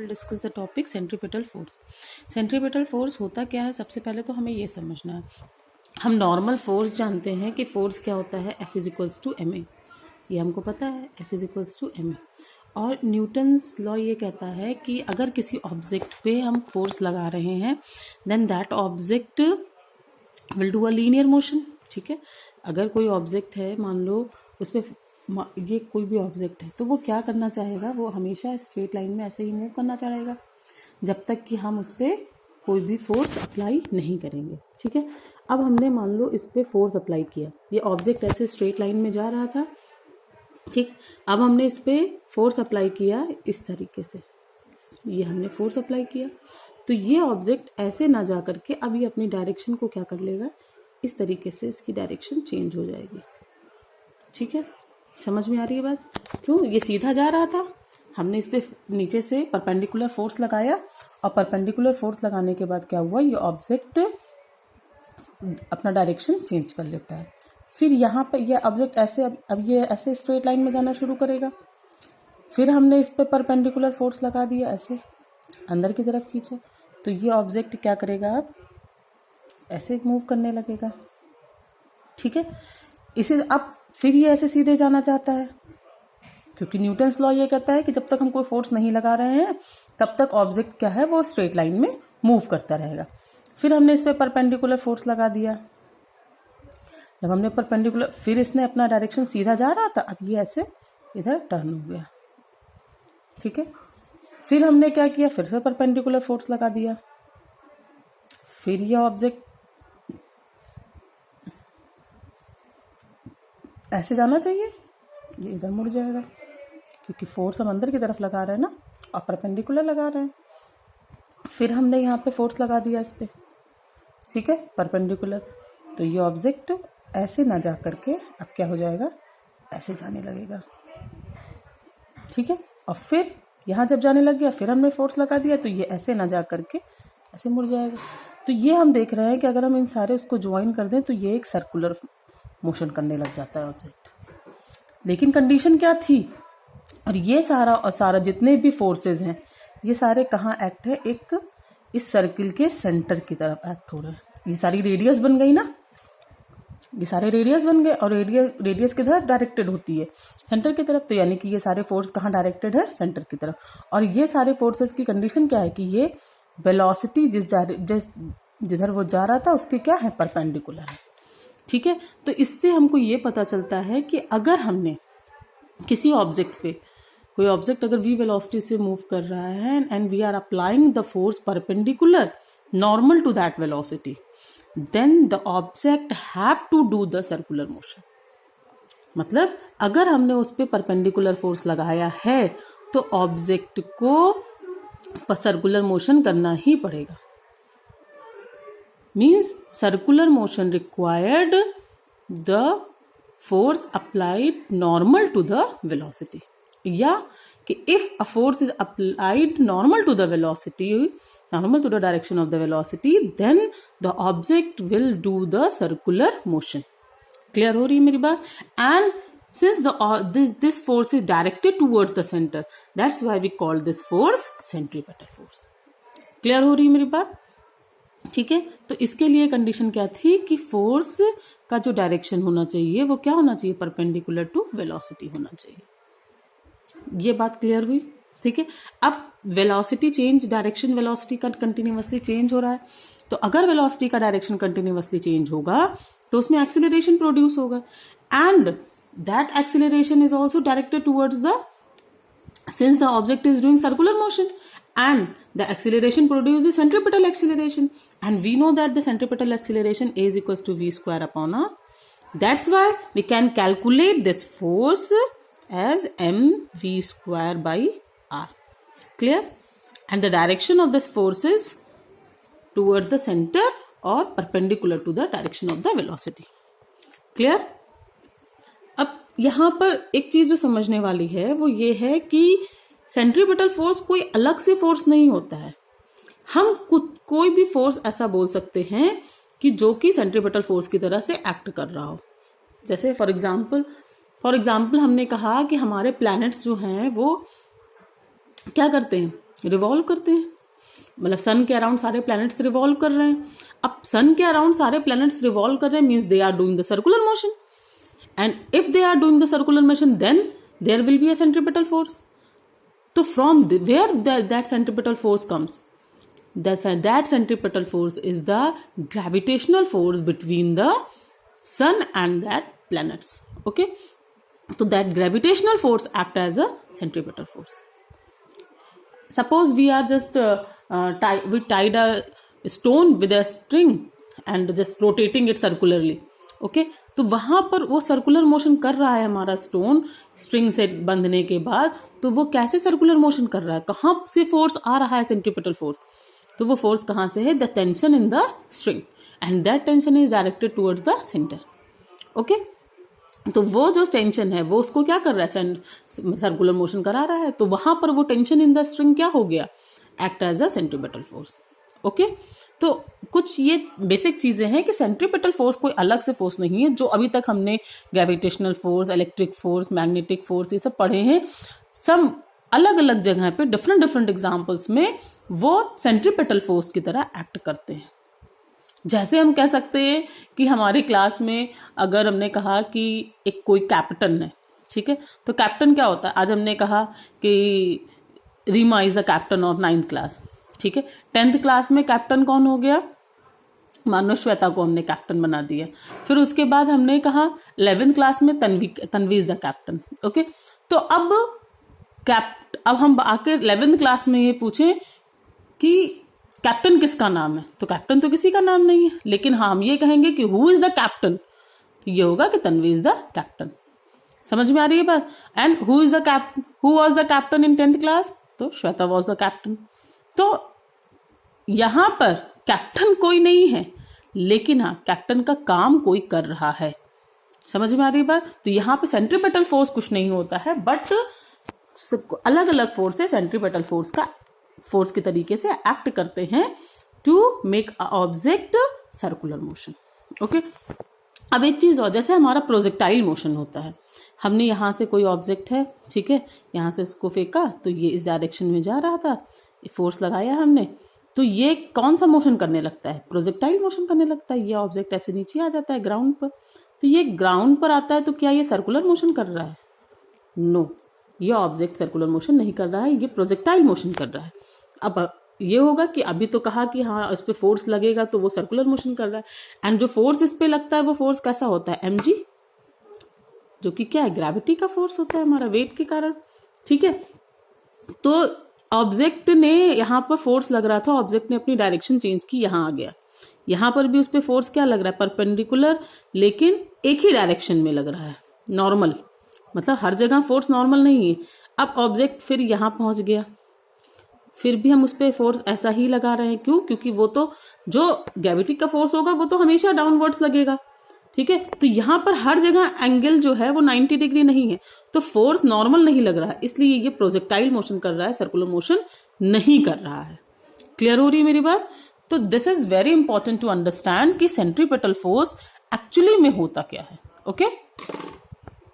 Discuss the topic centripetal force. Centripetal force होता क्या है, सबसे पहले तो हमें ये समझना है। हम नॉर्मल फोर्स जानते हैं कि फोर्स क्या होता है, F is to M A, ये हमको पता है, F is to M A. और न्यूटन्स लॉ ये कहता है कि अगर किसी ऑब्जेक्ट पे हम फोर्स लगा रहे हैं then that object will do a linear motion. ठीक है, अगर कोई ऑब्जेक्ट है, मान लो उस पर ये कोई भी ऑब्जेक्ट है, तो वो क्या करना चाहेगा, वो हमेशा स्ट्रेट लाइन में ऐसे ही मूव करना चाहेगा जब तक कि हम उस पर कोई भी फोर्स अप्लाई नहीं करेंगे। ठीक है, अब हमने मान लो इस पर फोर्स अप्लाई किया, ये ऑब्जेक्ट ऐसे स्ट्रेट लाइन में जा रहा था। ठीक, अब हमने इस पर फोर्स अप्लाई किया इस तरीके से, ये हमने फोर्स अप्लाई किया, तो ये ऑब्जेक्ट ऐसे ना जा करके अब ये अपनी डायरेक्शन को क्या कर लेगा, इस तरीके से इसकी डायरेक्शन चेंज हो जाएगी। ठीक है, समझ में आ रही है बात? क्यों, ये सीधा जा रहा था, हमने इस पे नीचे से परपेंडिकुलर फोर्स लगाया और परपेंडिकुलर फोर्स लगाने के बाद क्या हुआ, ये ऑब्जेक्ट अपना डायरेक्शन चेंज कर लेता है। फिर यहाँ पे ये ऑब्जेक्ट ऐसे अब ये ऐसे स्ट्रेट लाइन में जाना शुरू करेगा, फिर हमने इस पे परपेंडिकुलर फोर्स लगा दिया, ऐसे अंदर की तरफ खींचा, तो ये ऑब्जेक्ट क्या करेगा, अब ऐसे मूव करने लगेगा। ठीक है, इसे अब फिर ये ऐसे सीधे जाना चाहता है, क्योंकि न्यूटन्स लॉ ये कहता है कि जब तक हम कोई फोर्स नहीं लगा रहे हैं तब तक ऑब्जेक्ट क्या है, वो स्ट्रेट लाइन में मूव करता रहेगा। फिर हमने इस पे परपेंडिकुलर फोर्स लगा दिया, जब हमने परपेंडिकुलर, फिर इसने अपना डायरेक्शन सीधा जा रहा था, अब ये ऐसे इधर टर्न हो गया। ठीक है, फिर हमने क्या किया, फिर से परपेंडिकुलर फोर्स लगा दिया, फिर ये ऑब्जेक्ट ऐसे जाना चाहिए, ये इधर मुड़ जाएगा, क्योंकि फोर्स हम अंदर की तरफ लगा रहे हैं ना और परपेंडिकुलर लगा रहे हैं। फिर हमने यहाँ पे फोर्स लगा दिया इस पे, ठीक है, परपेंडिकुलर, तो ये ऑब्जेक्ट ऐसे ना जा करके अब क्या हो जाएगा, ऐसे जाने लगेगा। ठीक है, और फिर यहाँ जब जाने लग गया, फिर हमने फोर्स लगा दिया, तो ये ऐसे ना जा करके ऐसे मुड़ जाएगा। तो ये हम देख रहे हैं कि अगर हम इन सारे उसको ज्वाइन कर दें तो ये एक सर्कुलर मोशन करने लग जाता है ऑब्जेक्ट। लेकिन कंडीशन क्या थी, और ये सारा जितने भी फोर्सेस हैं ये सारे कहाँ एक्ट है, एक इस सर्किल के सेंटर की तरफ एक्ट हो रहे हैं। ये सारी रेडियस बन गई ना, ये सारे रेडियस बन गए, और रेडियस किधर डायरेक्टेड होती है, सेंटर की तरफ। तो यानी कि ये सारे फोर्स कहाँ डायरेक्टेड है, सेंटर की तरफ। और ये सारे फोर्सेस की कंडीशन क्या है कि ये वेलोसिटी जिधर वो जा रहा था उसके क्या है, परपेंडिकुलर है। ठीक है, तो इससे हमको ये पता चलता है कि अगर हमने किसी ऑब्जेक्ट पे, कोई ऑब्जेक्ट अगर v वेलोसिटी से मूव कर रहा है and we are applying the force perpendicular normal to that velocity, then the object have to do the circular motion. मतलब अगर हमने उस पे परपेंडिकुलर फोर्स लगाया है तो ऑब्जेक्ट को सर्कुलर मोशन करना ही पड़ेगा। means circular motion required the force applied normal to the velocity, या कि if a force is applied normal to the velocity, normal to the direction of the velocity, then the object will do the circular motion. clear हो रही है मेरी बात? And since this force is directed towards the center, that's why we call this force centripetal force. clear हो रही है मेरी बात? ठीक है, तो इसके लिए कंडीशन क्या थी कि फोर्स का जो डायरेक्शन होना चाहिए वो क्या होना चाहिए, परपेंडिकुलर टू वेलोसिटी होना चाहिए। ये बात क्लियर हुई? ठीक है, अब वेलोसिटी चेंज, डायरेक्शन वेलोसिटी का कंटिन्यूअसली चेंज हो रहा है, तो अगर वेलोसिटी का डायरेक्शन कंटिन्यूअसली चेंज होगा तो उसमें एक्सीलरेशन प्रोड्यूस होगा, and that acceleration is also directed towards the, since the object is doing circular motion, and the acceleration produces centripetal acceleration, and we know that the centripetal acceleration is equals to v square upon r. That's why we can calculate this force as mv square by r. Clear? And the direction of this force is towards the center or perpendicular to the direction of the velocity. Clear? अब यहाँ पर एक चीज जो समझने वाली है वो ये है कि सेंट्रीपिटल फोर्स कोई अलग से फोर्स नहीं होता है। हम कोई भी फोर्स ऐसा बोल सकते हैं कि जो कि सेंट्रीपिटल फोर्स की तरह से एक्ट कर रहा हो। जैसे फॉर एग्जाम्पल हमने कहा कि हमारे प्लैनेट्स जो हैं वो क्या करते हैं, रिवॉल्व करते हैं, मतलब सन के अराउंड सारे प्लैनेट्स रिवॉल्व कर रहे हैं। अब सन के अराउंड सारे प्लैनेट्स रिवॉल्व कर रहे हैं means they are doing the circular motion, and if they are doing the circular motion then there will be a centripetal force. तो from where that centripetal force comes, that centripetal force is the gravitational force between the sun and that planets. Okay, so that gravitational force act as a centripetal force. Suppose we are just we tied a stone with a string and just rotating it circularly. Okay, तो वहां पर वो circular motion कर रहा है हमारा stone string से बंधने के बाद, तो वो कैसे सर्कुलर मोशन कर रहा है, कहां से फोर्स आ रहा है सेंट्रीपिटल फोर्स, तो वो फोर्स कहां से है, the tension in the string and that tension is directed towards the centre. Okay, तो वो जो टेंशन है वो उसको क्या कर रहा है, सर्कुलर मोशन करा रहा है, तो वहां पर वो टेंशन इन द स्ट्रिंग क्या हो गया, act as a centripetal force. Okay, तो कुछ ये बेसिक चीजें हैं कि सेंट्रीपिटल फोर्स कोई अलग से फोर्स नहीं है, जो अभी तक हमने gravitational force, electric force, magnetic force ये सब पढ़े हैं, सब अलग अलग जगह पे डिफरेंट डिफरेंट एग्जाम्पल्स में वो सेंट्रीपिटल फोर्स की तरह एक्ट करते हैं। जैसे हम कह सकते हैं कि हमारी क्लास में अगर हमने कहा कि एक कोई कैप्टन है, ठीक है, तो कैप्टन क्या होता है, आज हमने कहा कि Reema is the captain of 9th class, ठीक है, 10th क्लास में कैप्टन कौन हो गया, मानो श्वेता को हमने कैप्टन बना दिया। फिर उसके बाद हमने कहा 11th क्लास में Tanvi is the captain. Okay, तो अब हम आके 11th क्लास में ये पूछें कि कैप्टन किसका नाम है, तो कैप्टन तो किसी का नाम नहीं है, लेकिन हाँ हम ये कहेंगे कि हु इज द कैप्टन, तो ये होगा कि तन्वी इज द कैप्टन। समझ में आ रही है बात। And who was the captain in 10th class, तो श्वेता वाज द कैप्टन। तो यहां पर कैप्टन कोई नहीं है, लेकिन हाँ कैप्टन का काम कोई कर रहा है। समझ में आ रही बात। तो यहां पे सेंट्रीपिटल फोर्स कुछ नहीं होता है, बट अलग अलग फोर्स सेंट्रीपिटल फोर्स के तरीके से एक्ट करते हैं to make a object circular motion. Okay, अब एक चीज और, जैसे हमारा प्रोजेक्टाइल मोशन होता है, हमने यहां से कोई ऑब्जेक्ट है, ठीक है, यहां से इसको फेंका तो ये इस डायरेक्शन में जा रहा था, फोर्स लगाया हमने, तो ये कौन सा मोशन करने लगता है, प्रोजेक्टाइल मोशन करने लगता है। ये ऑब्जेक्ट ऐसे नीचे आ जाता है ग्राउंड पर, तो ये ग्राउंड पर आता है, तो क्या ये सर्कुलर मोशन कर रहा है, नो, ये ऑब्जेक्ट सर्कुलर मोशन नहीं कर रहा है, ये प्रोजेक्टाइल मोशन कर रहा है। अब ये होगा कि अभी तो कहा कि हाँ इस पे फोर्स लगेगा तो वो सर्कुलर मोशन कर रहा है, एंड जो फोर्स इस पे लगता है वो फोर्स कैसा होता है, mg, जो कि क्या है, ग्रेविटी का फोर्स होता है हमारा वेट के कारण। ठीक है, तो ऑब्जेक्ट ने यहाँ पर फोर्स लग रहा था, ऑब्जेक्ट ने अपनी डायरेक्शन चेंज की, यहाँ आ गया, यहाँ पर भी उस पर फोर्स क्या लग रहा है, परपेंडिकुलर, लेकिन एक ही डायरेक्शन में लग रहा है, नॉर्मल, मतलब हर जगह फोर्स नॉर्मल नहीं है। अब ऑब्जेक्ट फिर यहाँ पहुंच गया, फिर भी हम उस पर फोर्स ऐसा ही लगा रहे हैं, क्यों, क्योंकि वो तो जो ग्रेविटी का फोर्स होगा वो तो हमेशा डाउनवर्ड्स लगेगा। ठीक है, तो यहाँ पर हर जगह एंगल जो है वो 90 डिग्री नहीं है, तो फोर्स नॉर्मल नहीं लग रहा है, इसलिए ये प्रोजेक्टाइल मोशन कर रहा है, सर्कुलर मोशन नहीं कर रहा है। क्लियर हो रही है मेरी बात। तो this is very important to understand कि सेंट्रीपिटल फोर्स एक्चुअली में होता क्या है। ओके